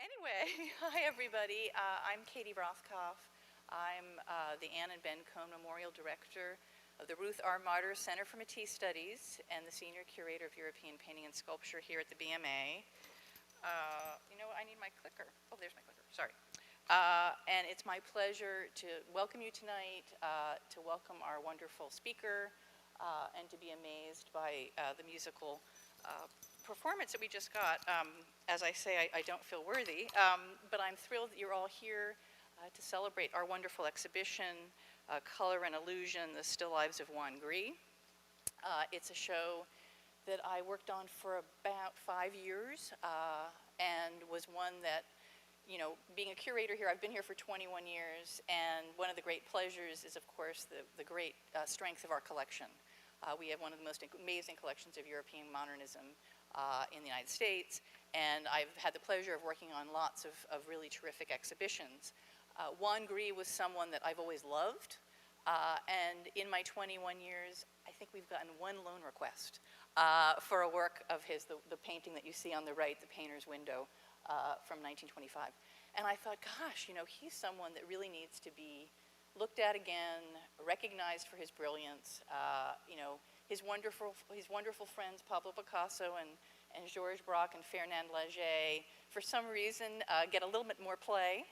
Anyway, hi everybody. I'm Katie Rothkopf. I'm the Anne and Ben Cohn Memorial Director of the Ruth R. Martyr Center for Matisse Studies and the Senior Curator of European Painting and Sculpture here at the BMA. I need my clicker. Oh, there's my clicker. Sorry. And it's my pleasure to welcome you tonight, to welcome our wonderful speaker, and to be amazed by the musical performance that we just got. As I say, I don't feel worthy, but I'm thrilled that you're all here to celebrate our wonderful exhibition, Color and Illusion, The Still Lives of Juan Gris. It's a show that I worked on for about 5 years and was one that, being a curator here, I've been here for 21 years, and one of the great pleasures is, of course, the great strength of our collection. We have one of the most amazing collections of European modernism in the United States, and I've had the pleasure of working on lots of really terrific exhibitions. Juan Gris was someone that I've always loved, and in my 21 years, I think we've gotten one loan request for a work of his, the painting that you see on the right, The Painter's Window, from 1925. And I thought, gosh, he's someone that really needs to be looked at again, recognized for his brilliance. His wonderful friends Pablo Picasso and Georges Braque and Fernand Léger, for some reason, get a little bit more play.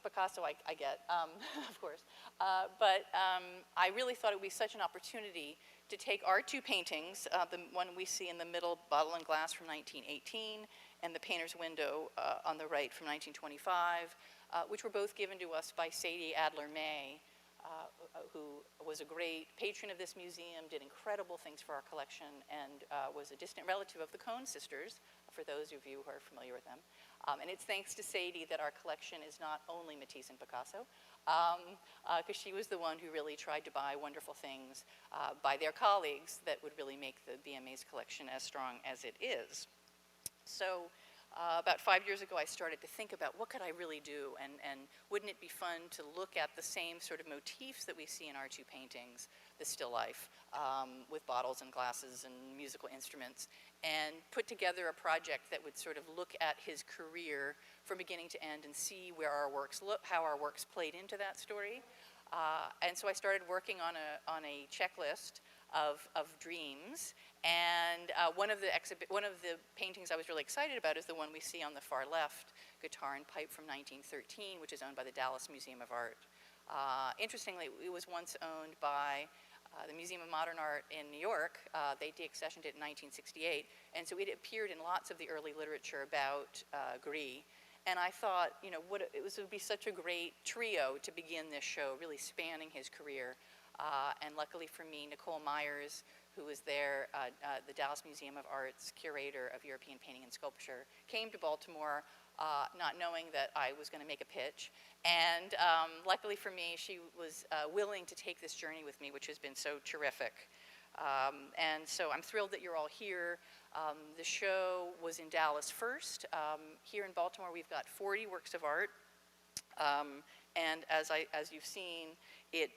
Picasso I get, of course. But I really thought it would be such an opportunity to take our two paintings, the one we see in the middle, Bottle and Glass from 1918, and The Painter's Window on the right from 1925, which were both given to us by Sadie Adler-May, who was a great patron of this museum, did incredible things for our collection, and was a distant relative of the Cohn sisters, for those of you who are familiar with them. And it's thanks to Sadie that our collection is not only Matisse and Picasso, because she was the one who really tried to buy wonderful things by their colleagues that would really make the BMA's collection as strong as it is. So about 5 years ago, I started to think about what could I really do, and wouldn't it be fun to look at the same sort of motifs that we see in our two paintings, the still life, with bottles and glasses and musical instruments, and put together a project that would sort of look at his career from beginning to end and see where our works how our works played into that story. And so I started working on a checklist of dreams, and one of the paintings I was really excited about is the one we see on the far left, Guitar and Pipe from 1913, which is owned by the Dallas Museum of Art. Interestingly, it was once owned by the Museum of Modern Art in New York. They deaccessioned it in 1968, and so it appeared in lots of the early literature about Gris. And I thought, it would be such a great trio to begin this show, really spanning his career. And luckily for me, Nicole Myers, who was there, the Dallas Museum of Art's curator of European painting and sculpture, came to Baltimore not knowing that I was going to make a pitch. And luckily for me, she was willing to take this journey with me, which has been so terrific. And so I'm thrilled that you're all here. The show was in Dallas first. Here in Baltimore, we've got 40 works of art. And as you've seen, it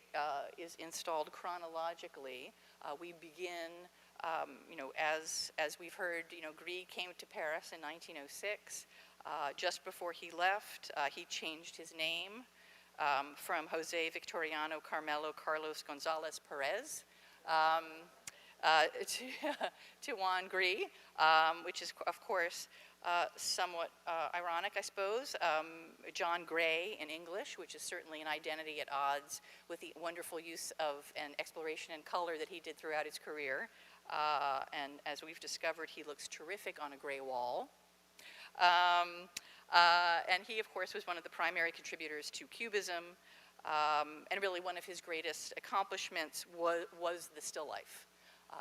is installed chronologically. We begin, as we've heard, Gris came to Paris in 1906. Just before he left, he changed his name from Jose Victoriano Carmelo Carlos Gonzalez Perez to Juan Gris, which is, of course, somewhat ironic, I suppose. John Gray in English, which is certainly an identity at odds with the wonderful use of and exploration in color that he did throughout his career. And as we've discovered, he looks terrific on a gray wall. And he, of course, was one of the primary contributors to Cubism. And really one of his greatest accomplishments was the still life.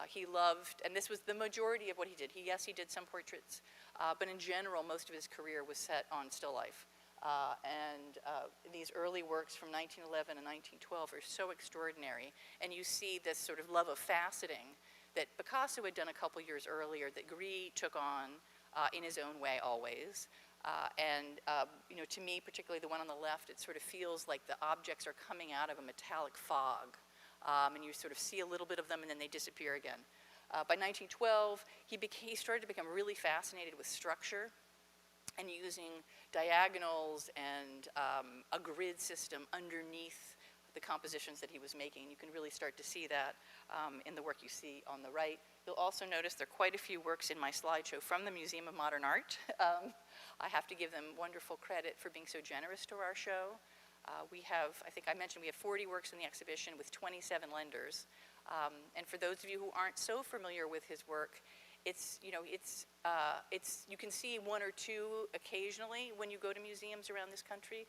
He loved, and this was the majority of what he did. Yes, he did some portraits, but in general, most of his career was set on still life. And these early works from 1911 and 1912 are so extraordinary. And you see this sort of love of faceting that Picasso had done a couple years earlier that Gris took on in his own way always. To me, particularly the one on the left, it sort of feels like the objects are coming out of a metallic fog. And you sort of see a little bit of them and then they disappear again. By 1912, he started to become really fascinated with structure and using diagonals and a grid system underneath the compositions that he was making. You can really start to see that in the work you see on the right. You'll also notice there are quite a few works in my slideshow from the Museum of Modern Art. I have to give them wonderful credit for being so generous to our show. We have, I think I mentioned, we have 40 works in the exhibition with 27 lenders. And for those of you who aren't so familiar with his work, you can see one or two occasionally when you go to museums around this country,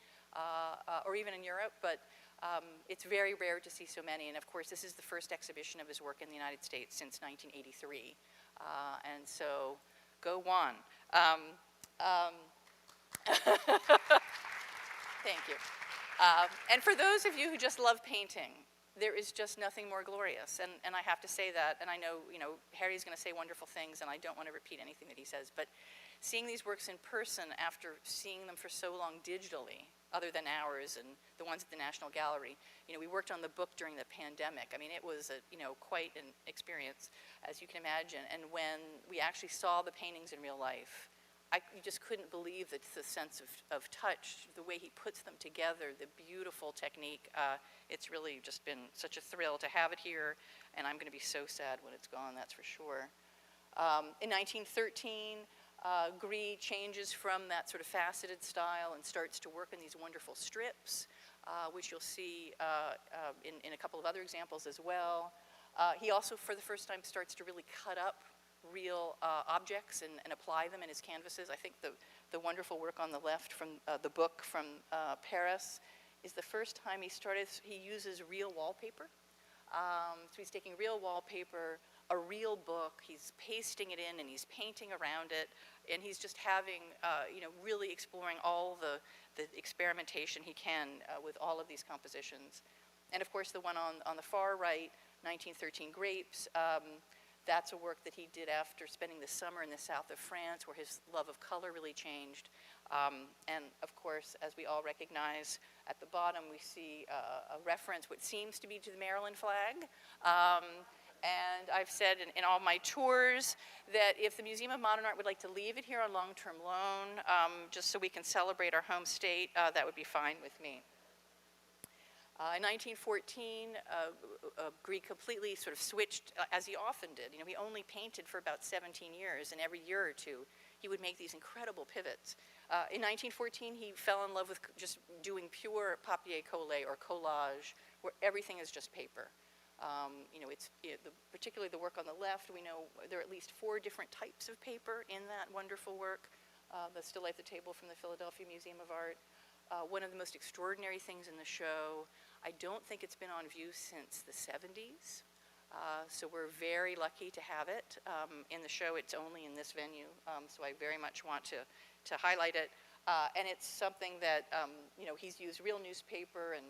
or even in Europe, but it's very rare to see so many. And of course, this is the first exhibition of his work in the United States since 1983. And so, go Juan. Thank you. And for those of you who just love painting, there is just nothing more glorious. And I have to say that, and I know, Harry's going to say wonderful things, and I don't want to repeat anything that he says, but seeing these works in person after seeing them for so long digitally, other than ours and the ones at the National Gallery, we worked on the book during the pandemic. I mean, it was, quite an experience, as you can imagine. And when we actually saw the paintings in real life, you just couldn't believe the sense of touch, the way he puts them together, the beautiful technique. It's really just been such a thrill to have it here, and I'm going to be so sad when it's gone, that's for sure. In 1913, Gris changes from that sort of faceted style and starts to work in these wonderful strips, which you'll see in a couple of other examples as well. He also, for the first time, starts to really cut up real objects and apply them in his canvases. I think the wonderful work on the left from the book from Paris is the first time he uses real wallpaper. So he's taking real wallpaper, a real book, he's pasting it in and he's painting around it, and he's just having, really exploring all the experimentation he can with all of these compositions. And of course the one on the far right, 1913 Grapes, that's a work that he did after spending the summer in the south of France, where his love of color really changed. And of course, as we all recognize, at the bottom we see a reference, what seems to be to the Maryland flag. And I've said in all my tours that if the Museum of Modern Art would like to leave it here on long-term loan, just so we can celebrate our home state, that would be fine with me. In 1914, Gris completely sort of switched, as he often did. He only painted for about 17 years, and every year or two, he would make these incredible pivots. In 1914, he fell in love with just doing pure papier-collé or collage, where everything is just paper. Particularly the work on the left, we know there are at least 4 different types of paper in that wonderful work, the Still Life at the Table from the Philadelphia Museum of Art. One of the most extraordinary things in the show, I don't think it's been on view since the 70s, so we're very lucky to have it. In the show, it's only in this venue, so I very much want to highlight it. And it's something that, he's used real newspaper and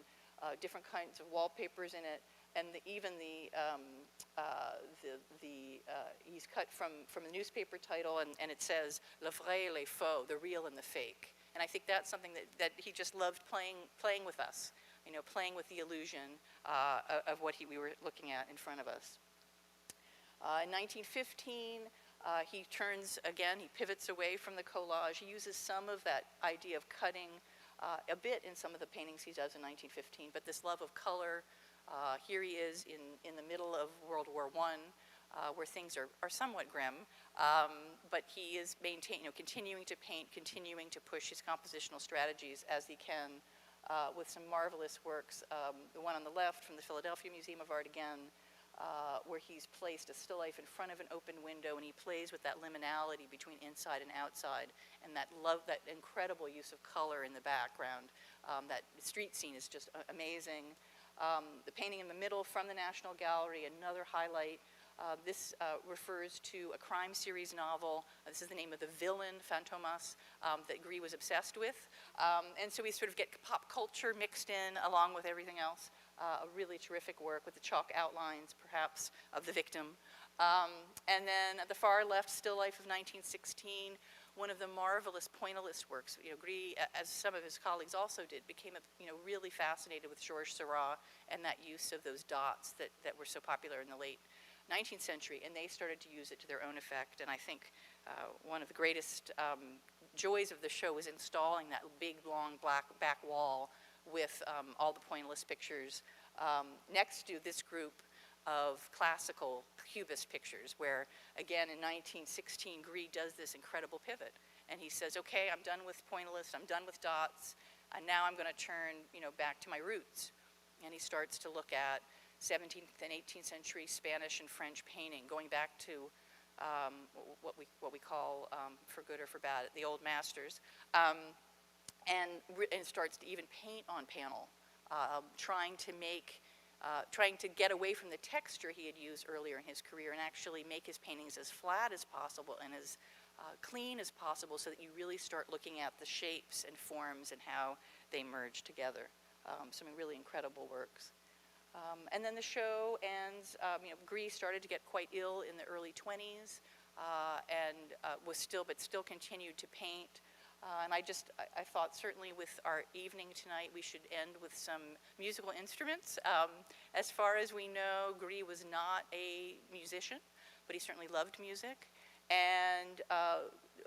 different kinds of wallpapers in it, and he's cut from a newspaper title, and it says, Le vrai et le faux, the real and the fake. And I think that's something that he just loved playing with us, playing with the illusion of what we were looking at in front of us. In 1915, he turns, again, he pivots away from the collage. He uses some of that idea of cutting a bit in some of the paintings he does in 1915, but this love of color, here he is in the middle of World War I, where things are somewhat grim, but he is continuing to paint, continuing to push his compositional strategies as he can, with some marvelous works. The one on the left from the Philadelphia Museum of Art again, where he's placed a still life in front of an open window, and he plays with that liminality between inside and outside, and that incredible use of color in the background. That street scene is just amazing. The painting in the middle from the National Gallery, another highlight. This refers to a crime series novel. This is the name of the villain, Fantomas, that Gris was obsessed with. And so we sort of get pop culture mixed in along with everything else. A really terrific work with the chalk outlines, perhaps, of the victim. And then at the far left, Still Life of 1916, one of the marvelous pointillist works. Gris, as some of his colleagues also did, became really fascinated with Georges Seurat and that use of those dots that were so popular in the late 19th century, and they started to use it to their own effect. And I think one of the greatest joys of the show was installing that big, long, black back wall with all the pointillist pictures next to this group of classical Cubist pictures, where, again, in 1916, Gris does this incredible pivot. And he says, okay, I'm done with pointillist, I'm done with dots, and now I'm going to turn, back to my roots. And he starts to look at 17th and 18th century Spanish and French painting, going back to what we call, for good or for bad, the old masters, and starts to even paint on panel, trying to get away from the texture he had used earlier in his career and actually make his paintings as flat as possible and as clean as possible, so that you really start looking at the shapes and forms and how they merge together. Some really incredible works. And then the show ends, Gris started to get quite ill in the early 20s and still continued to paint. And I thought certainly with our evening tonight, we should end with some musical instruments. As far as we know, Gris was not a musician, but he certainly loved music. And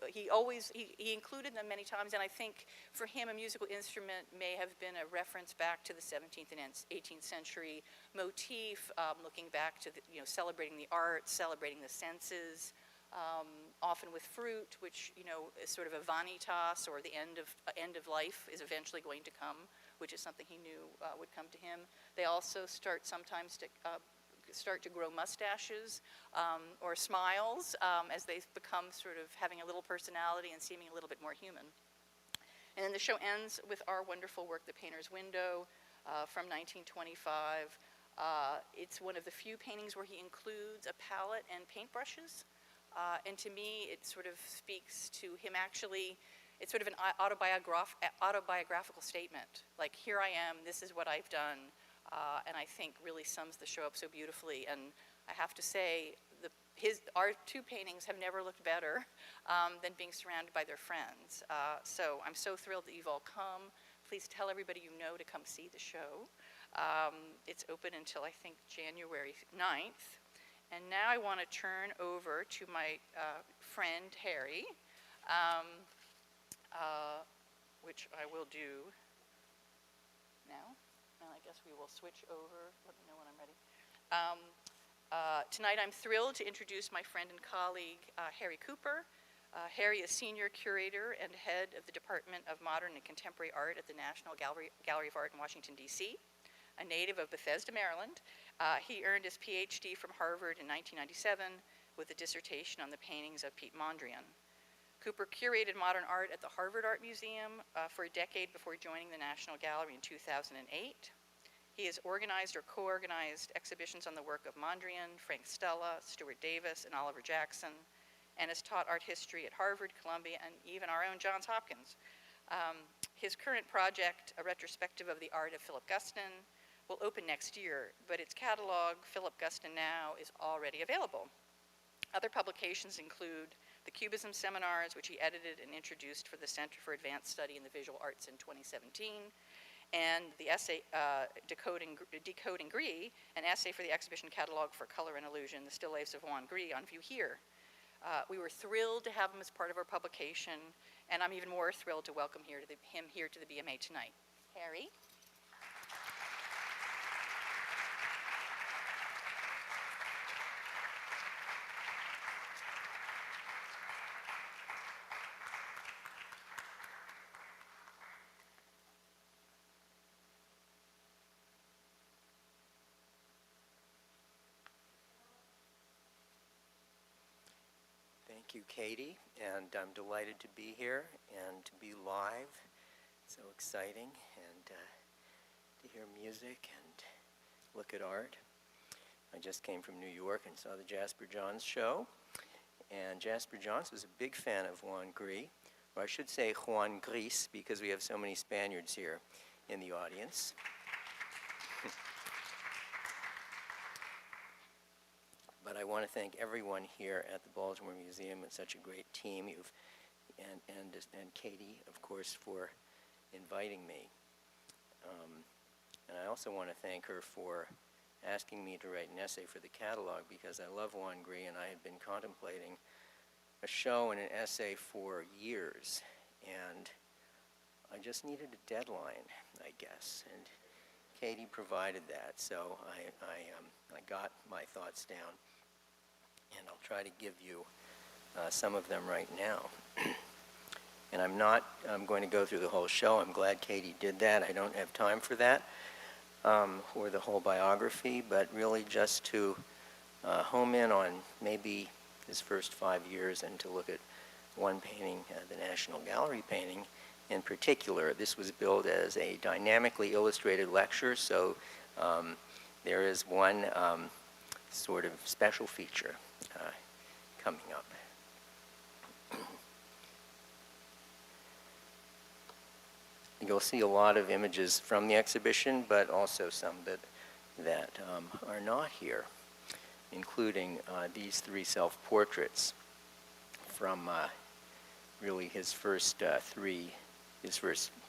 he included them many times, and I think for him a musical instrument may have been a reference back to the 17th and 18th century motif, looking back to celebrating the arts, celebrating the senses, often with fruit, which is sort of a vanitas, or the end of life is eventually going to come, which is something he knew would come to him. They also sometimes start to grow mustaches or smiles as they become sort of having a little personality and seeming a little bit more human. And then the show ends with our wonderful work, The Painter's Window, from 1925. It's one of the few paintings where he includes a palette and paintbrushes. And to me, it sort of speaks to him actually. It's sort of an autobiographical statement. Like, here I am, this is what I've done. And I think really sums the show up so beautifully. And I have to say, our two paintings have never looked better than being surrounded by their friends. So I'm so thrilled that you've all come. Please tell everybody you know to come see the show. It's open until, I think, January 9th. And now I want to turn over to my friend Harry, which I will do now. And I guess we will switch over. Let me know when I'm ready. Tonight I'm thrilled to introduce my friend and colleague, Harry Cooper. Harry is Senior Curator and Head of the Department of Modern and Contemporary Art at the National Gallery of Art in Washington, D.C., a native of Bethesda, Maryland. He earned his PhD from Harvard in 1997 with a dissertation on the paintings of Piet Mondrian. Cooper curated modern art at the Harvard Art Museum for a decade before joining the National Gallery in 2008. He has organized or co-organized exhibitions on the work of Mondrian, Frank Stella, Stuart Davis, and Oliver Jackson, and has taught art history at Harvard, Columbia, and even our own Johns Hopkins. His current project, a retrospective of the art of Philip Guston, will open next year, but its catalog, Philip Guston Now, is already available. Other publications include the Cubism seminars, which he edited and introduced for the Center for Advanced Study in the Visual Arts in 2017, and the essay Decoding Gris, an essay for the exhibition catalog for color and illusion, the still lifes of Juan Gris, on view here. We were thrilled to have him as part of our publication, and I'm even more thrilled to welcome him here to the BMA tonight. Harry? Thank you, Katie, and I'm delighted to be here and to be live. So exciting, and to hear music and look at art. I just came from New York and saw the Jasper Johns show, and Jasper Johns was a big fan of Juan Gris, or I should say Juan Gris, because we have so many Spaniards here in the audience. But I want to thank everyone here at the Baltimore Museum. It's such a great team. And Katie, of course, for inviting me. And I also want to thank her for asking me to write an essay for the catalog, because I love Juan Gris, and I had been contemplating a show and an essay for years. and I just needed a deadline, I guess, and Katie provided that, so I got my thoughts down, and I'll try to give you some of them right now. And I'm going to go through the whole show. I'm glad Katie did that. I don't have time for that, or the whole biography, but really just to home in on maybe his first 5 years and to look at one painting, the National Gallery painting in particular. This was billed as a dynamically illustrated lecture, so there is one sort of special feature coming up. You'll see a lot of images from the exhibition, but also some that are not here, including these 3 self-portraits from really his first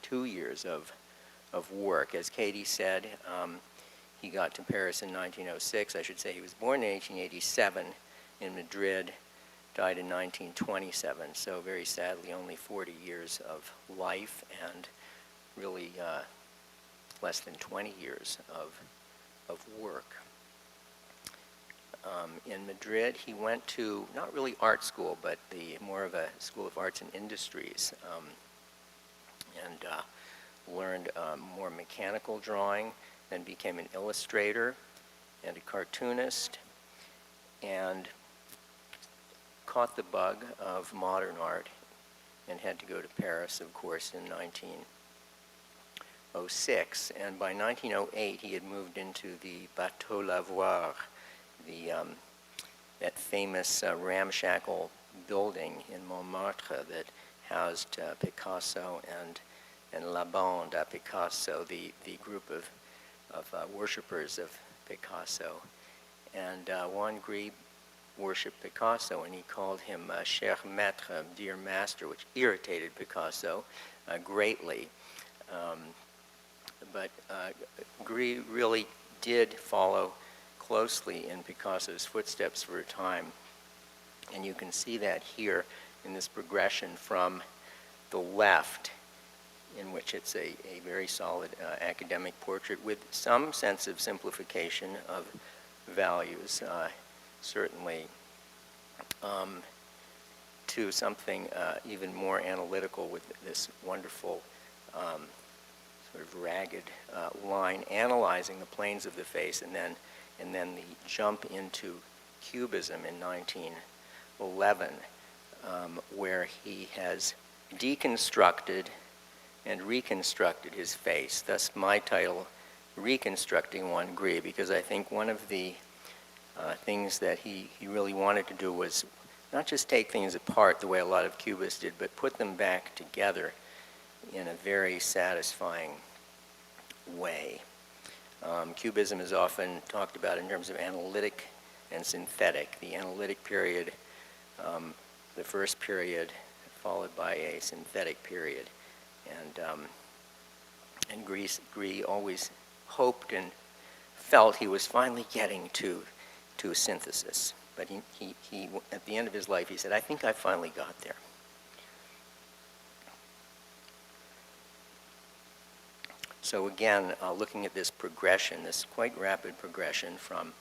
2 years of work. As Katie said, he got to Paris in 1906. I should say he was born in 1887 in Madrid, died in 1927, so very sadly only 40 years of life and really less than 20 years of work. In Madrid, he went to not really art school, but more of a school of arts and industries, and learned more mechanical drawing, then became an illustrator and a cartoonist, and caught the bug of modern art and had to go to Paris, of course, in 1906. And by 1908, he had moved into the Bateau Lavoir, that famous ramshackle building in Montmartre that housed Picasso and La Bande à Picasso, the group of worshippers of Picasso. And Juan Gris worshipped Picasso, and he called him cher maître, dear master, which irritated Picasso greatly. But Gris really did follow closely in Picasso's footsteps for a time, and you can see that here in this progression from the left, in which it's a very solid academic portrait with some sense of simplification of values, certainly, to something even more analytical with this wonderful sort of ragged line analyzing the planes of the face, and then the jump into Cubism in 1911, where he has deconstructed and reconstructed his face. Thus my title, Reconstructing Juan Gris, because I think one of the things that he really wanted to do was not just take things apart the way a lot of Cubists did, but put them back together in a very satisfying way. Cubism is often talked about in terms of analytic and synthetic. The analytic period, the first period, followed by a synthetic period. And Gris always hoped and felt he was finally getting to a synthesis. But he at the end of his life, he said, I think I finally got there. So again, looking at this progression, this quite rapid progression from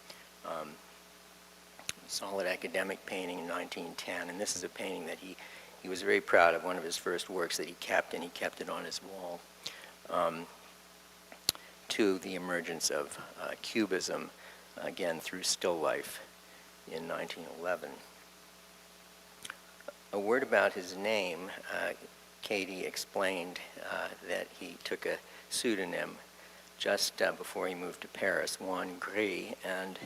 solid academic painting in 1910, and this is a painting that he was very proud of, one of his first works that he kept, and he kept it on his wall, to the emergence of Cubism, again through still life in 1911. A word about his name. Katie explained that he took a pseudonym just before he moved to Paris, Juan Gris and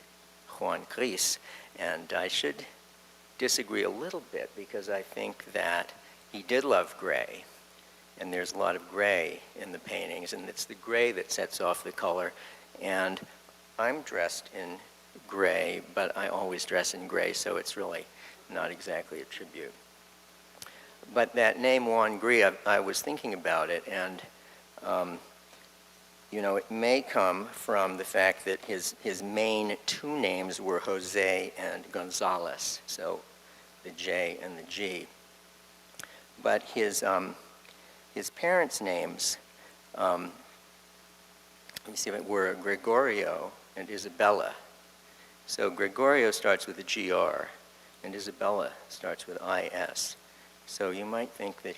Juan Gris. And I should disagree a little bit, because I think that he did love gray, and there's a lot of gray in the paintings, and it's the gray that sets off the color. And I'm dressed in gray, but I always dress in gray, so it's really not exactly a tribute. But that name Juan Gris, I was thinking about it, and it may come from the fact that his main 2 names were Jose and Gonzalez, so the J and the G. But his his parents' names, let me see, were Gregorio and Isabella. So Gregorio starts with a GR, and Isabella starts with IS. So you might think that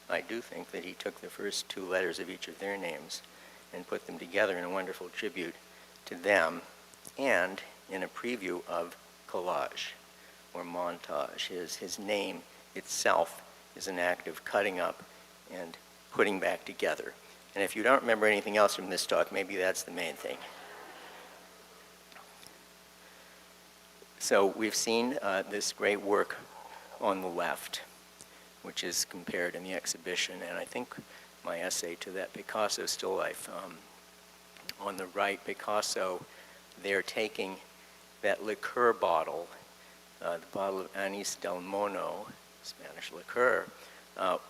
I do think that he took the first two letters of each of their names and put them together in a wonderful tribute to them, and in a preview of collage or montage. His name itself is an act of cutting up and putting back together. And if you don't remember anything else from this talk, maybe that's the main thing. So we've seen this great work on the left, which is compared in the exhibition, and I think my essay to that Picasso still life. On the right, Picasso, they're taking that liqueur bottle, the bottle of Anis del Mono, Spanish liqueur,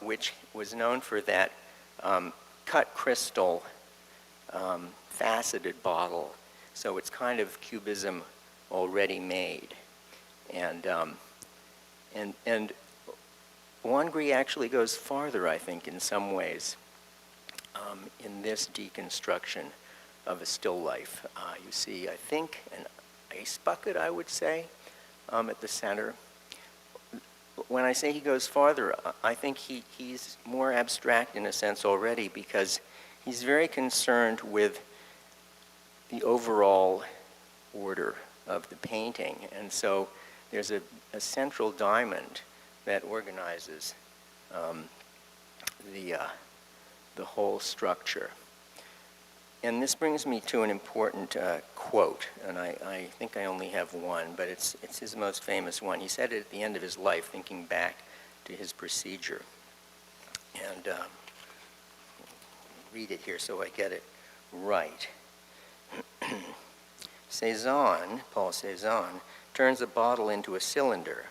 which was known for that cut crystal faceted bottle. So it's kind of Cubism already made. And Juan Gris actually goes farther, I think, in some ways, in this deconstruction of a still life. You see, I think, an ice bucket, I would say, at the center. When I say he goes farther, I think he's more abstract in a sense already, because he's very concerned with the overall order of the painting. And so there's a central diamond that organizes the whole structure. And this brings me to an important quote, and I think I only have one, but it's his most famous one. He said it at the end of his life, thinking back to his procedure. And read it here so I get it right. Cézanne, Paul Cézanne, turns a bottle into a cylinder,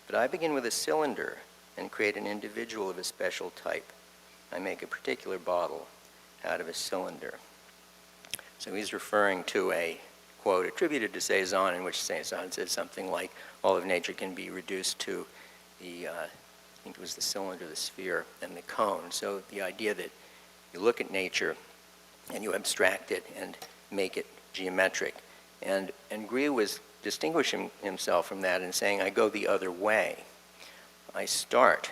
but I begin with a cylinder and create an individual of a special type. I make a particular bottle out of a cylinder. So he's referring to a quote attributed to Cézanne, in which Cézanne says something like, all of nature can be reduced to the, I think it was the cylinder, the sphere, and the cone. So the idea that you look at nature and you abstract it and make it geometric. And Gris was distinguishing himself from that and saying, I go the other way. I start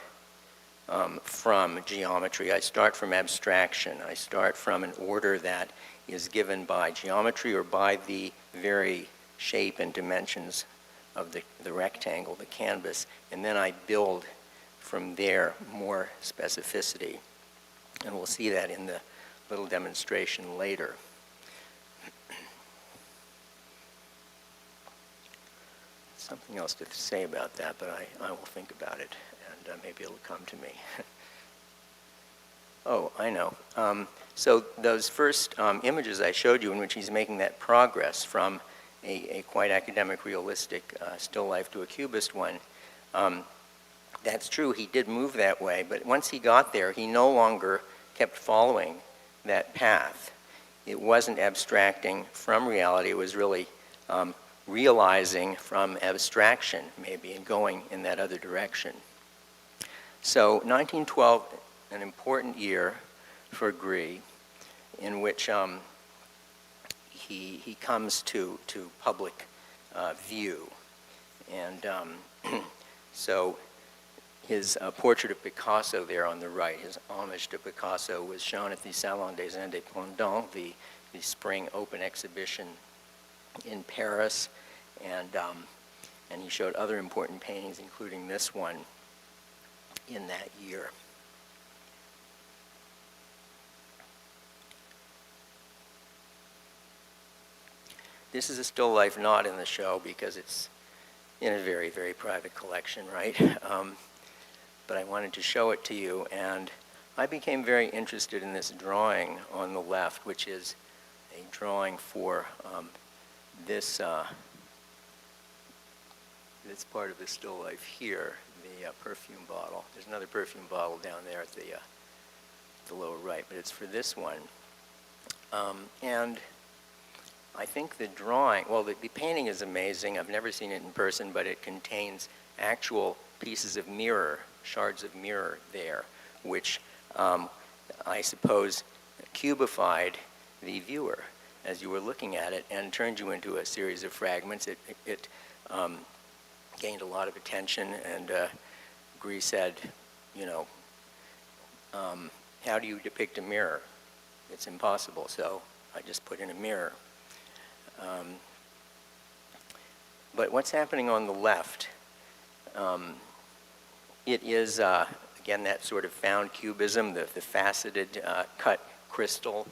from geometry. I start from abstraction. I start from an order that is given by geometry or by the very shape and dimensions of the rectangle, the canvas, and then I build from there more specificity. And we'll see that in the little demonstration later. Something else to say about that, but I will think about it, and maybe it'll come to me. Oh, I know. So those first images I showed you in which he's making that progress from a quite academic, realistic still life to a cubist one, that's true, he did move that way, but once he got there, he no longer kept following that path. It wasn't abstracting from reality, it was really realizing from abstraction, maybe, and going in that other direction. So 1912, an important year for Gris, in which he comes to public view. And so his portrait of Picasso there on the right, his homage to Picasso, was shown at the Salon des Indépendants, the spring open exhibition in Paris, and he showed other important paintings, including this one, in that year. This is a still life not in the show because it's in a very, very private collection, right? But I wanted to show it to you, and I became very interested in this drawing on the left, which is a drawing for this part of the still life here, the perfume bottle. There's another perfume bottle down there at the lower right, but it's for this one. And I think the drawing, well, the painting is amazing. I've never seen it in person, but it contains actual pieces of mirror, shards of mirror there, which I suppose, cubified the viewer as you were looking at it and turned you into a series of fragments. It gained a lot of attention, and Gris said, you know, how do you depict a mirror? It's impossible, so I just put in a mirror. But what's happening on the left? It is, again, that sort of found cubism, the faceted cut crystal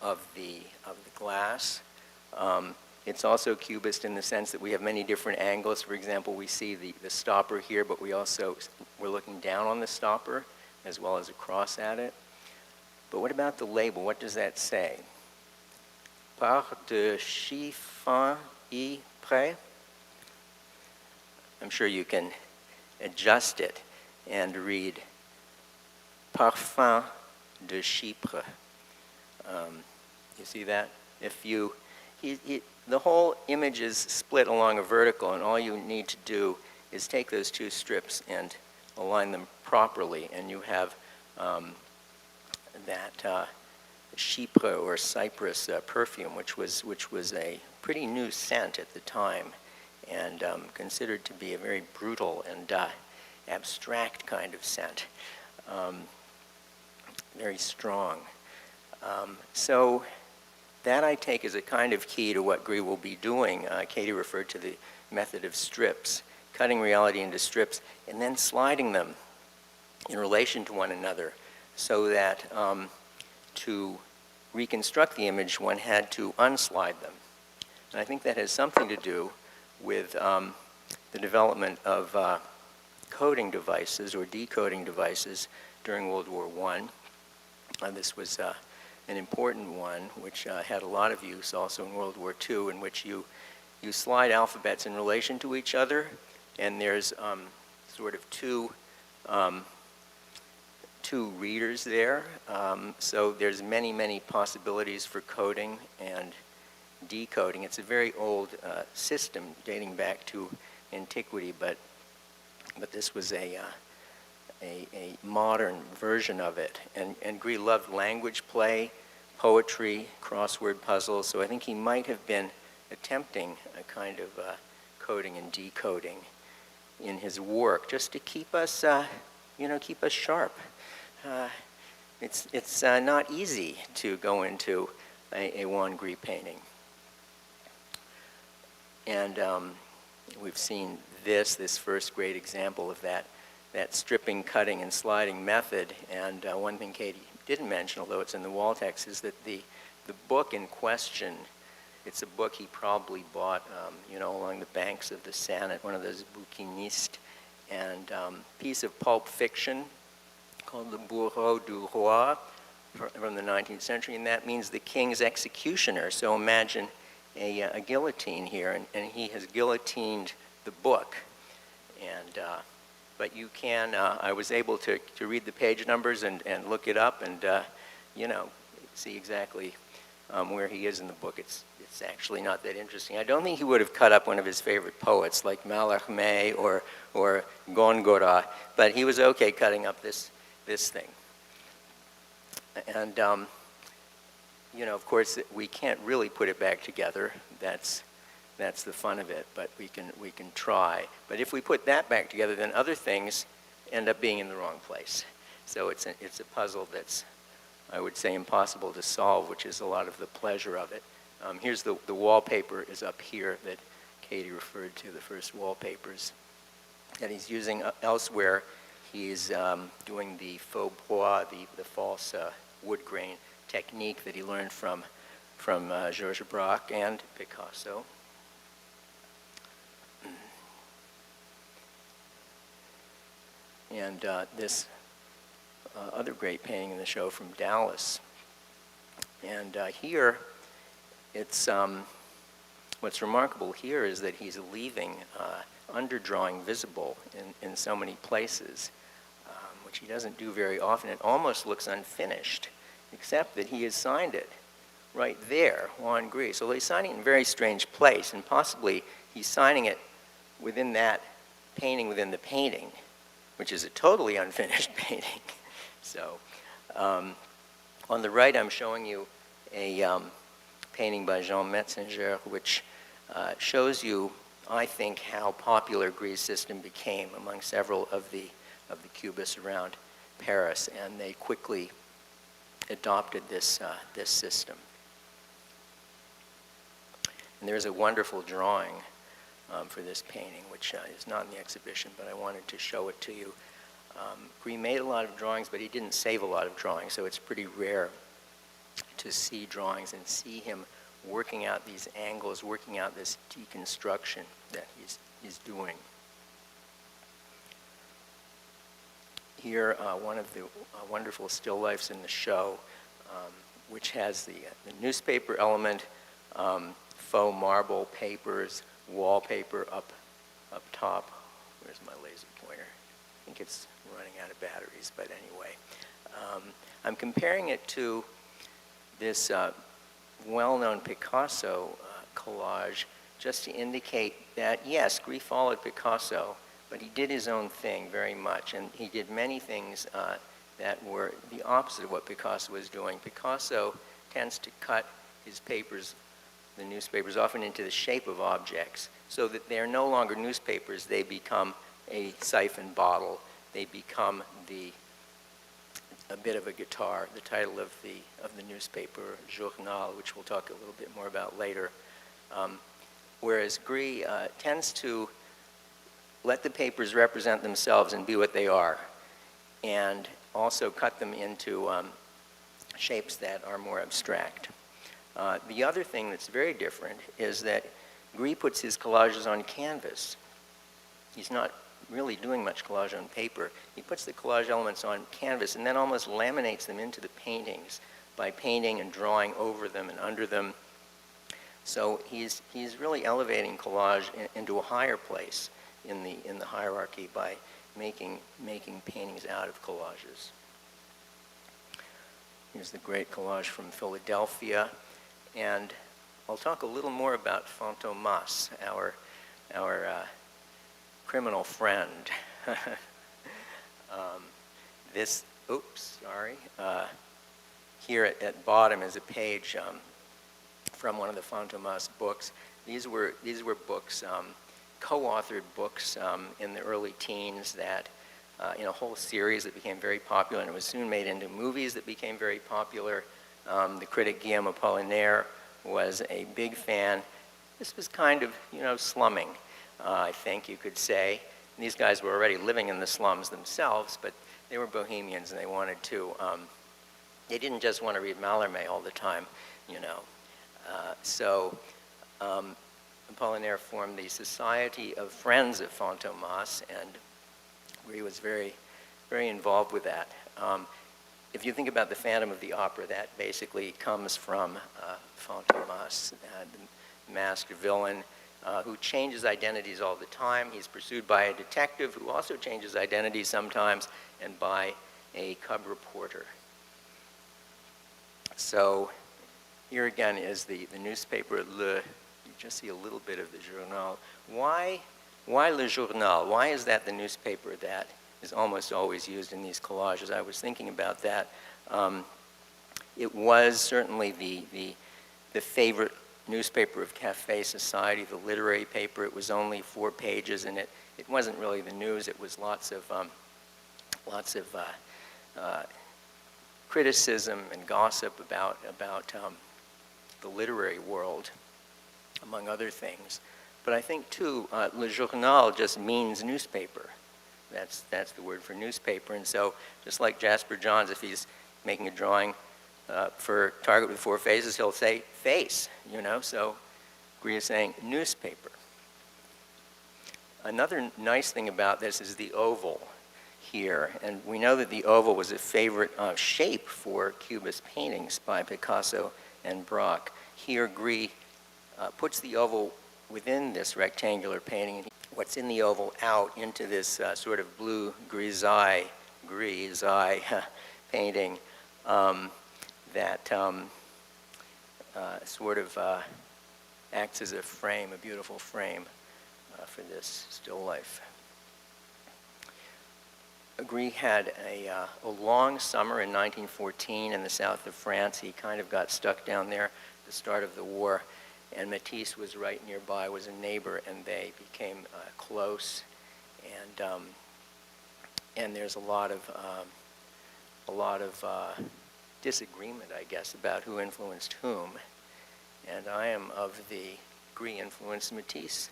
of the glass. It's also cubist in the sense that we have many different angles. For example, we see the stopper here, but we're looking down on the stopper as well as across at it. But what about the label? What does that say? Par de chiffon y près. I'm sure you can adjust it and read Parfum de Chypre. You see that? The whole image is split along a vertical, and all you need to do is take those two strips and align them properly, and you have that Chypre or Cyprus perfume, which was a pretty new scent at the time, and considered to be a very brutal and abstract kind of scent, very strong. So that I take as a kind of key to what Gris will be doing. Katie referred to the method of strips, cutting reality into strips and then sliding them in relation to one another, so that to reconstruct the image, one had to unslide them. And I think that has something to do with the development of coding devices or decoding devices during World War I. This was an important one, which had a lot of use also in World War II, in which you slide alphabets in relation to each other, and there's sort of two readers there. So there's many, many possibilities for coding and decoding. It's a very old system dating back to antiquity, but this was a modern version of it. And Gris loved language play, poetry, crossword puzzles, so I think he might have been attempting a kind of coding and decoding in his work, just to keep us, keep us sharp. It's not easy to go into a Juan Gris painting. And we've seen this first great example of that stripping, cutting, and sliding method. And one thing Katie didn't mention, although it's in the wall text, is that the book in question, it's a book he probably bought, along the banks of the Seine at one of those bouquinistes, and piece of pulp fiction called the Bourreau du Roi from the 19th century, and that means the king's executioner. So imagine a guillotine here, and he has guillotined the book. And but you can, I was able to read the page numbers and look it up and, see exactly where he is in the book. It's actually not that interesting. I don't think he would have cut up one of his favorite poets like Mallarmé or Góngora, but he was okay cutting up this thing. And, of course, we can't really put it back together. That's the fun of it, but we can try. But if we put that back together, then other things end up being in the wrong place. So it's a puzzle that's, I would say, impossible to solve, which is a lot of the pleasure of it. Here's the wallpaper is up here that Katie referred to, the first wallpapers. And he's using elsewhere, he's doing the faux bois, the false wood grain technique that he learned from Georges Braque and Picasso. And this other great painting in the show from Dallas. And here, it's what's remarkable here is that he's leaving underdrawing visible in so many places, which he doesn't do very often. It almost looks unfinished, except that he has signed it right there, Juan Gris. So he's signing it in a very strange place, and possibly he's signing it within that painting within the painting, which is a totally unfinished painting. So On the right, I'm showing you a painting by Jean Metzinger, which shows you, I think, how popular Gris' system became among several of the Cubists around Paris, and they quickly adopted this system. And there's a wonderful drawing for this painting, which is not in the exhibition, but I wanted to show it to you. Gris made a lot of drawings, but he didn't save a lot of drawings, so it's pretty rare to see drawings and see him working out these angles, working out this deconstruction that he's doing. Here, one of the wonderful still lifes in the show, which has the newspaper element, faux marble papers, wallpaper up top. Where's my laser pointer? I think it's running out of batteries, but anyway. I'm comparing it to this well-known Picasso collage just to indicate that, yes, Gris followed Picasso, but he did his own thing very much, and he did many things that were the opposite of what Picasso was doing. Picasso tends to cut his papers, the newspapers, often into the shape of objects, so that they are no longer newspapers. They become a siphon bottle. They become a bit of a guitar, the title of the newspaper, Journal, which we'll talk a little bit more about later. Whereas Gris tends to let the papers represent themselves and be what they are, and also cut them into shapes that are more abstract. The other thing that's very different is that Gris puts his collages on canvas. He's not really doing much collage on paper. He puts the collage elements on canvas and then almost laminates them into the paintings by painting and drawing over them and under them. So he's really elevating collage into a higher place in the hierarchy by making paintings out of collages. Here's the great collage from Philadelphia, and I'll talk a little more about Fantomas, our criminal friend. Here at bottom is a page from one of the Fantomas books. These were books, co-authored books in the early teens that, in a whole series that became very popular, and it was soon made into movies that became very popular. The critic Guillaume Apollinaire was a big fan. This was kind of, slumming, I think you could say. And these guys were already living in the slums themselves, but they were bohemians and they wanted to, they didn't just want to read Mallarmé all the time, So Apollinaire formed the Society of Friends of Fantomas, and Gris was very, very involved with that. If you think about the Phantom of the Opera, that basically comes from Fantomas, the masked villain who changes identities all the time. He's pursued by a detective who also changes identities sometimes, and by a cub reporter. So here again is the newspaper Le. You just see a little bit of the Journal. Why Le Journal? Why is that the newspaper that is almost always used in these collages? I was thinking about that. It was certainly the favorite newspaper of cafe society, the literary paper. It was only 4 pages, and it wasn't really the news. It was lots of criticism and gossip about the literary world, among other things. But I think, too, Le Journal just means newspaper. That's the word for newspaper. And so just like Jasper Johns, if he's making a drawing for Target with 4 faces, he'll say face, So Gris is saying newspaper. Another nice thing about this is the oval here. And we know that the oval was a favorite shape for Cubist paintings by Picasso and Braque. Here, Gris puts the oval within this rectangular painting, and what's in the oval out into this sort of blue grisaille painting that sort of acts as a frame, a beautiful frame for this still life. Gris had a long summer in 1914 in the south of France. He kind of got stuck down there at the start of the war, and Matisse was right nearby, was a neighbor, and they became close. And there's a lot of disagreement, I guess, about who influenced whom. And I am of the Gris influenced Matisse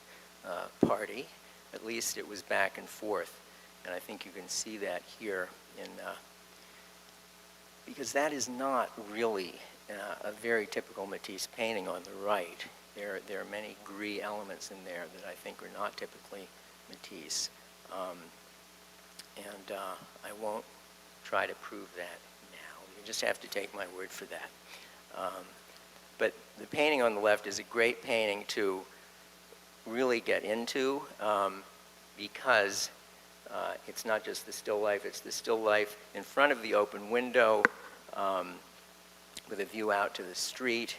party. At least it was back and forth. And I think you can see that here because that is not really a very typical Matisse painting on the right. There are many Gris elements in there that I think are not typically Matisse. I won't try to prove that now. You just have to take my word for that. But the painting on the left is a great painting to really get into because it's not just the still life, it's the still life in front of the open window with a view out to the street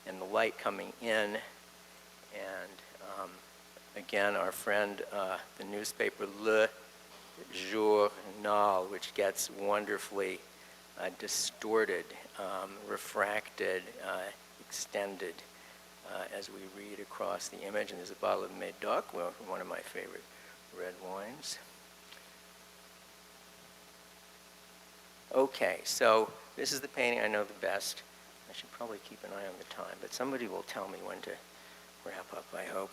and the light coming in. And again, our friend, the newspaper Le Journal, which gets wonderfully distorted, refracted, extended as we read across the image. And there's a bottle of Médoc, well, one of my favorite red wines. Okay, so this is the painting I know the best. I should probably keep an eye on the time, but somebody will tell me when to wrap up, I hope.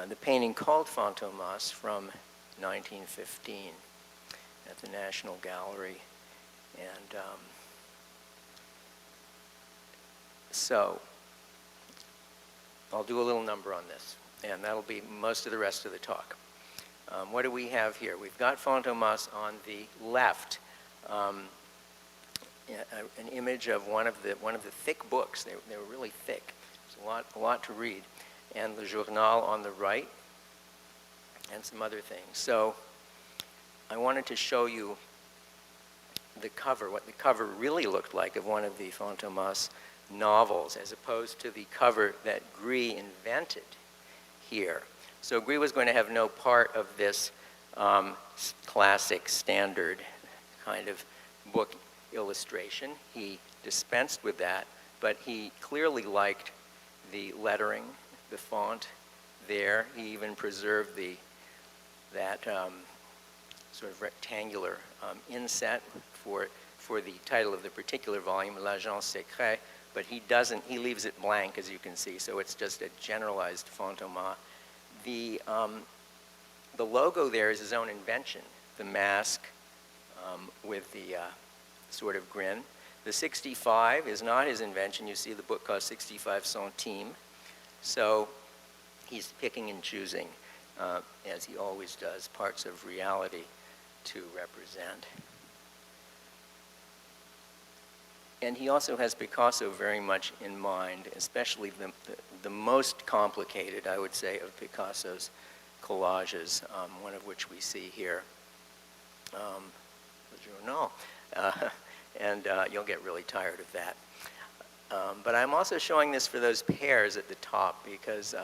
The painting called Fantomas from 1915 at the National Gallery. And so I'll do a little number on this, and that'll be most of the rest of the talk. What do we have here? We've got Fantomas on the left, an image of one of the thick books. They were really thick. There's a lot to read. And Le Journal on the right, and some other things. So I wanted to show you the cover, what the cover really looked like of one of the Fantomas novels, as opposed to the cover that Gris invented here. So Gris was going to have no part of this classic standard kind of book illustration. He dispensed with that, but he clearly liked the lettering, the font there. He even preserved that sort of rectangular inset for the title of the particular volume, L'Agent Secret, but he leaves it blank, as you can see, so it's just a generalized Fantomas. The logo there is his own invention, the mask with the sort of grin. The 65 is not his invention. You see the book costs 65 centimes. So he's picking and choosing, as he always does, parts of reality to represent. And he also has Picasso very much in mind, especially the most complicated, I would say, of Picasso's collages, one of which we see here, Le Journal. And you'll get really tired of that. But I'm also showing this for those pairs at the top because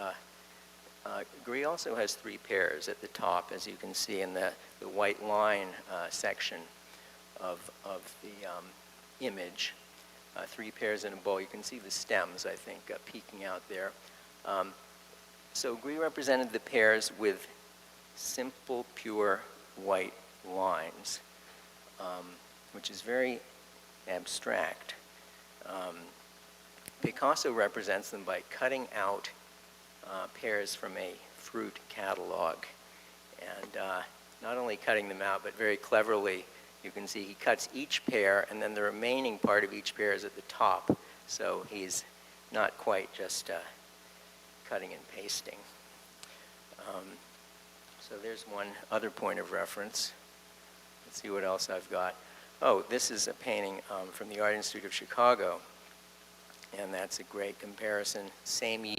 Gris also has 3 pairs at the top, as you can see in the white line section of the image. 3 pairs in a bow. You can see the stems, I think, peeking out there. So Gris represented the pairs with simple, pure white lines, which is very abstract. Picasso represents them by cutting out pairs from a fruit catalog. And not only cutting them out, but very cleverly, you can see he cuts each pair, and then the remaining part of each pair is at the top. So he's not quite just cutting and pasting. So there's one other point of reference. Let's see what else I've got. Oh, this is a painting from the Art Institute of Chicago. And that's a great comparison. Same year.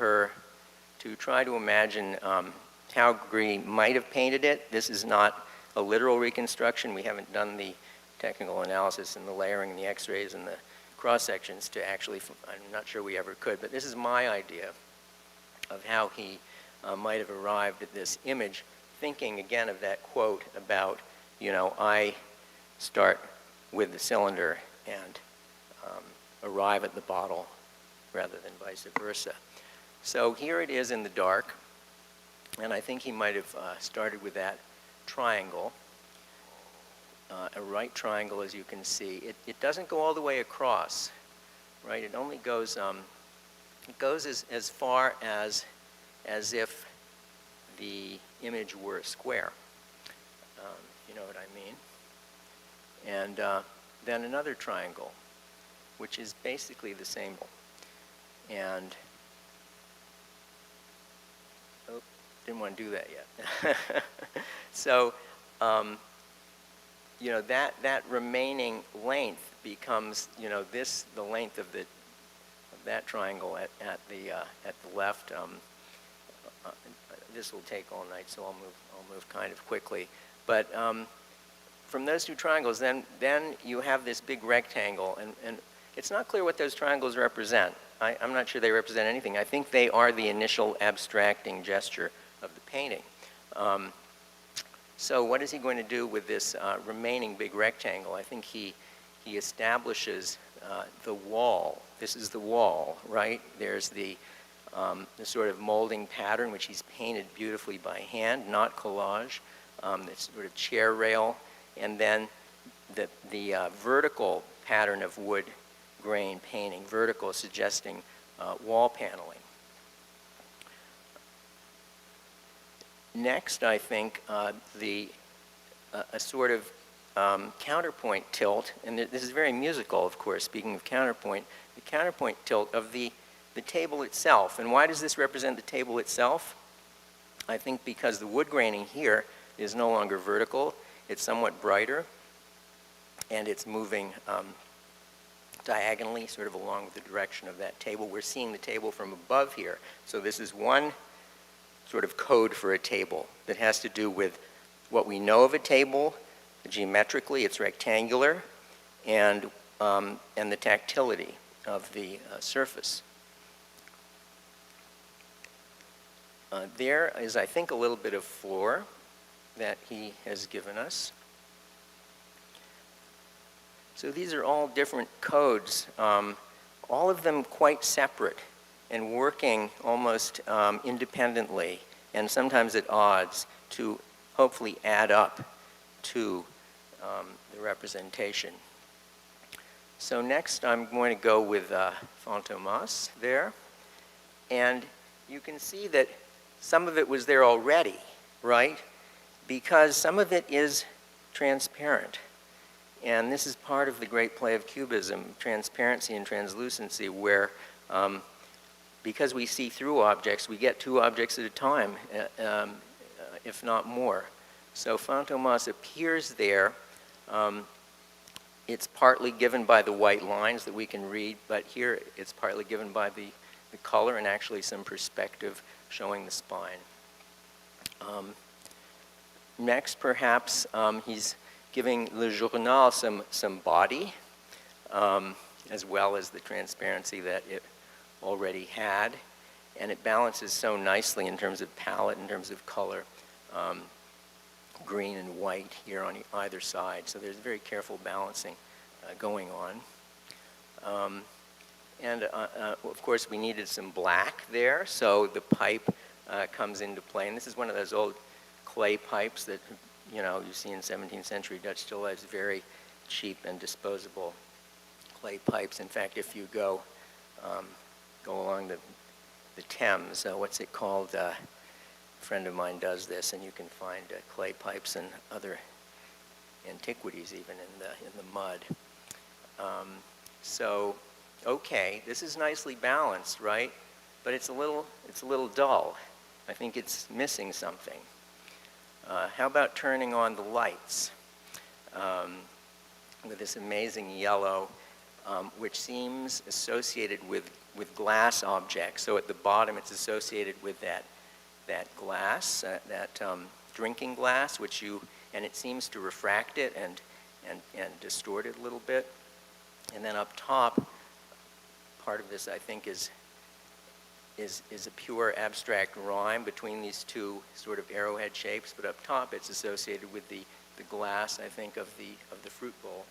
her to try to imagine how Gris might have painted it. This is not a literal reconstruction. We haven't done the technical analysis and the layering and the x-rays and the cross-sections to actually, I'm not sure we ever could, but this is my idea of how he might have arrived at this image, thinking again of that quote about, you know, I start with the cylinder and arrive at the bottle rather than vice versa. So here it is in the dark, and I think he might have started with that triangle, a right triangle, as you can see. It doesn't go all the way across, right? It only goes, it goes as far as if the image were a square, you know what I mean. And then another triangle, which is basically the same. And, oh, didn't want to do that yet. So, you know, that remaining length becomes, you know, the length of that triangle at the left. This will take all night, so I'll move kind of quickly. But from those two triangles, then you have this big rectangle, and it's not clear what those triangles represent. I'm not sure they represent anything. I think they are the initial abstracting gesture of the painting. So what is he going to do with this remaining big rectangle? I think he establishes the wall. This is the wall, right? There's the sort of molding pattern, which he's painted beautifully by hand, not collage. This sort of chair rail, and then the vertical pattern of wood grain painting, vertical suggesting wall paneling. Next, I think a sort of counterpoint tilt, and this is very musical, of course, speaking of counterpoint, the counterpoint tilt of the table itself. And why does this represent the table itself? I think because the wood graining here is no longer vertical, it's somewhat brighter, and it's moving diagonally, sort of along with the direction of that table. We're seeing the table from above here. So this is one sort of code for a table that has to do with what we know of a table. Geometrically, it's rectangular, and the tactility of the surface. There is, I think, a little bit of floor that he has given us. So these are all different codes, all of them quite separate and working almost independently and sometimes at odds to hopefully add up to the representation. So next I'm going to go with Fantomas there. And you can see that some of it was there already, right? Because some of it is transparent. And this is part of the great play of Cubism, transparency and translucency, where because we see through objects, we get two objects at a time, if not more. So Fantomas appears there. It's partly given by the white lines that we can read, but here it's partly given by the color and actually some perspective showing the spine. Next, perhaps, he's giving Le Journal some body, as well as the transparency that it already had. And it balances so nicely in terms of palette, in terms of color, green and white here on either side. So there's very careful balancing going on. And of course, we needed some black there, so the pipe comes into play. And this is one of those old clay pipes that you see in 17th century Dutch still lifes, very cheap and disposable clay pipes. In fact, if you go along the Thames, what's it called? A friend of mine does this, and you can find clay pipes and other antiquities even in the mud. So, okay, this is nicely balanced, right? But it's a little dull. I think it's missing something. How about turning on the lights with this amazing yellow, which seems associated with with glass objects. So at the bottom, it's associated with that glass, drinking glass, and it seems to refract it and distort it a little bit. And then up top, part of this, I think, is a pure abstract rhyme between these two sort of arrowhead shapes. But up top, it's associated with the glass, I think, of the fruit bowl.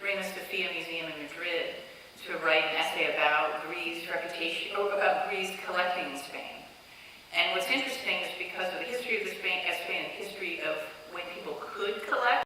Bring the Sofia Museum in Madrid to write an essay about Gris' reputation, or about Gris collecting in Spain. And what's interesting is because of the history of Spain and the history of when people could collect,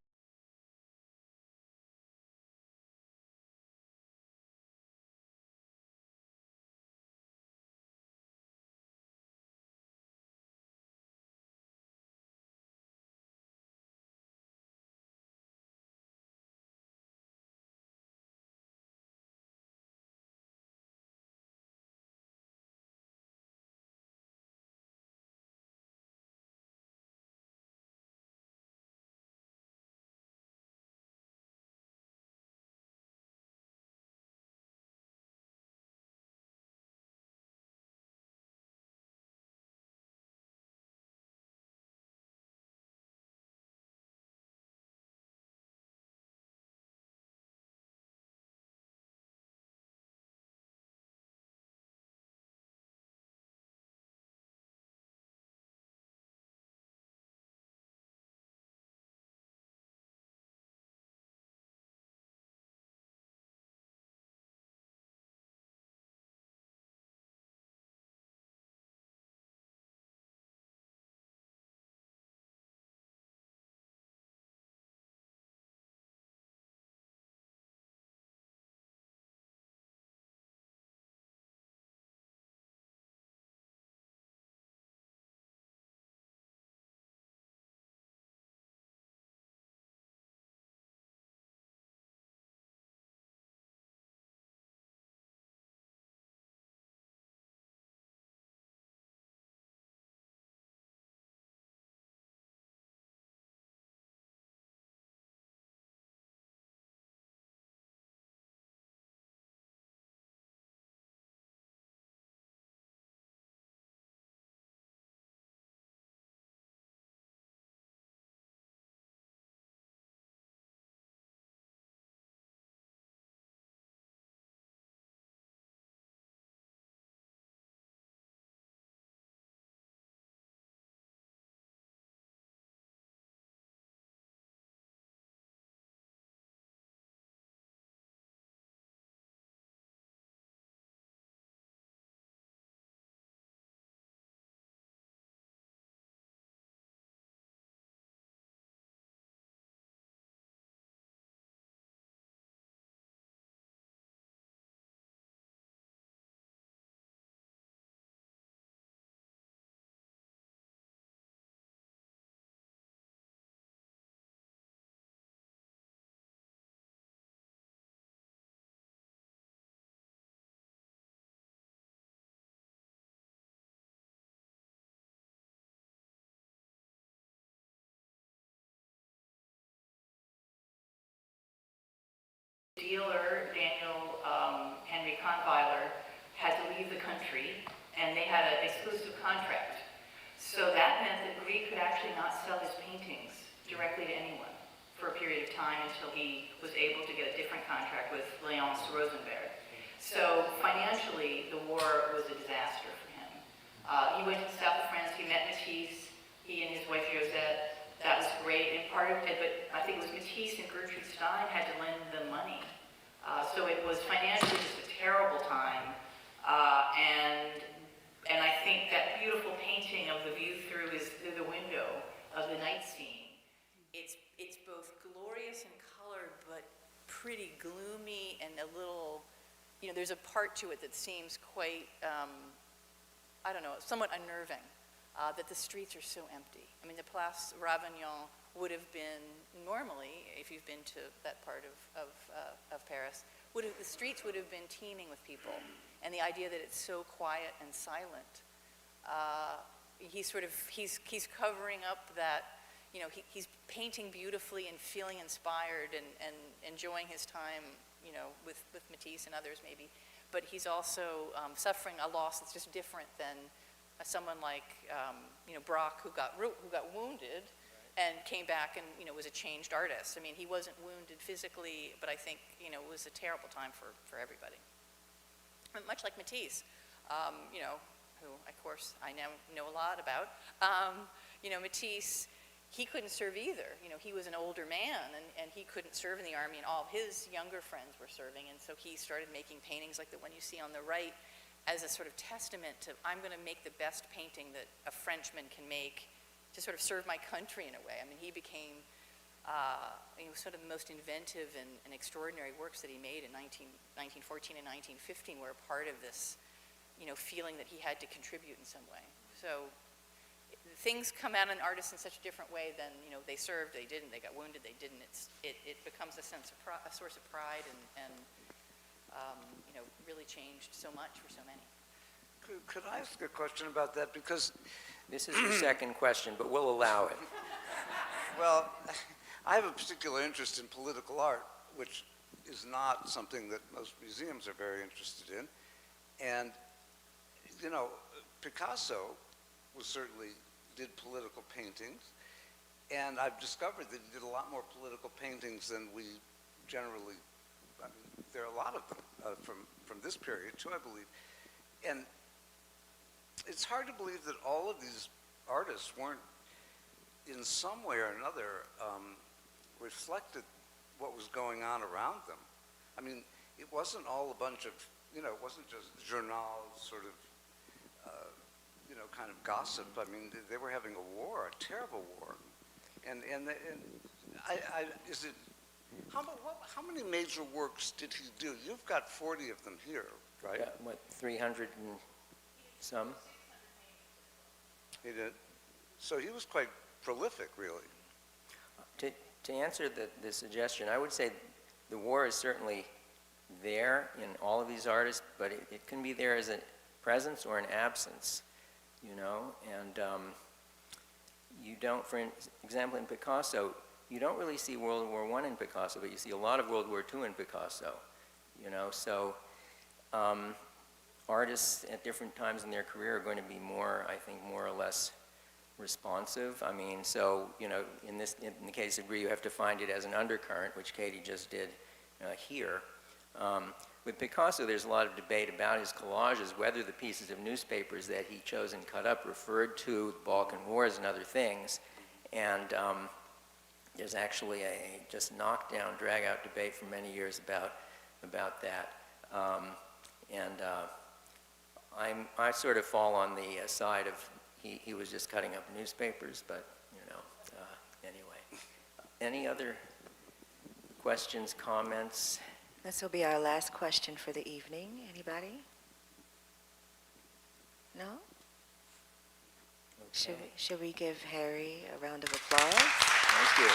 dealer, Daniel Henry Kahnweiler, had to leave the country, and they had an exclusive contract. So that meant that Gris could actually not sell his paintings directly to anyone for a period of time until he was able to get a different contract with Léonce Rosenberg. So financially, the war was a disaster for him. He went to the south of France, he met Matisse, he and his wife Josette that was great, and part of it, but I think it was Matisse and Gertrude Stein had to lend them money. So it was financially just a terrible time, and I think that beautiful painting of the view through the window of the night scene. It's both glorious in color, but pretty gloomy and a little, there's a part to it that seems quite, I don't know, somewhat unnerving, that the streets are so empty. I mean, the Place Ravignon would have been normally, if you've been to that part of Paris, the streets would have been teeming with people. And the idea that it's so quiet and silent, he's covering up that, he's painting beautifully and feeling inspired and enjoying his time, with Matisse and others maybe. But he's also suffering a loss that's just different than someone like, Braque, who got wounded and came back and, was a changed artist. I mean, he wasn't wounded physically, but I think, it was a terrible time for everybody. And much like Matisse, who, of course, I now know a lot about. Matisse, he couldn't serve either. He was an older man, and he couldn't serve in the army, and all of his younger friends were serving, and so he started making paintings like the one you see on the right as a sort of testament to, I'm going to make the best painting that a Frenchman can make to sort of serve my country in a way. I mean, he became sort of the most inventive and extraordinary works that he made in 1914 and 1915 were a part of this, feeling that he had to contribute in some way. So things come out in artists in such a different way than, they served, they didn't, they got wounded, they didn't. It becomes a source of pride and really changed so much for so many. Could I ask a question about that? Because This is your second question, but we'll allow it. well, I have a particular interest in political art, which is not something that most museums are very interested in. And, Picasso certainly did political paintings, and I've discovered that he did a lot more political paintings than we generally, I mean, there are a lot of them from this period too, I believe. And it's hard to believe that all of these artists weren't in some way or another reflected what was going on around them. I mean, it wasn't all a bunch of, it wasn't just journal sort of, kind of gossip. I mean, they were having a war, a terrible war. And is it, how many major works did he do? You've got 40 of them here, right? Yeah, what, 300 and some? He did. So he was quite prolific, really. To answer the suggestion, I would say the war is certainly there in all of these artists, but it can be there as a presence or an absence, and you don't, for example, in Picasso, you don't really see World War I in Picasso, but you see a lot of World War II in Picasso, so artists at different times in their career are going to be more, I think, more or less responsive. I mean, so, in the case of Gris, you have to find it as an undercurrent, which Katie just did here. With Picasso, there's a lot of debate about his collages, whether the pieces of newspapers that he chose and cut up referred to the Balkan Wars and other things. And there's actually a just knockdown, drag-out debate for many years about that. I sort of fall on the side of he was just cutting up newspapers, but anyway. Any other questions, comments? This will be our last question for the evening. Anybody? No? Okay. Should we give Harry a round of applause? Thank you.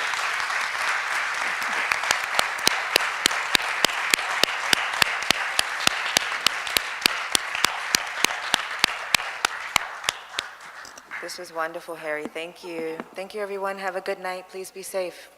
This was wonderful, Harry. Thank you. Thank you, everyone. Have a good night. Please be safe.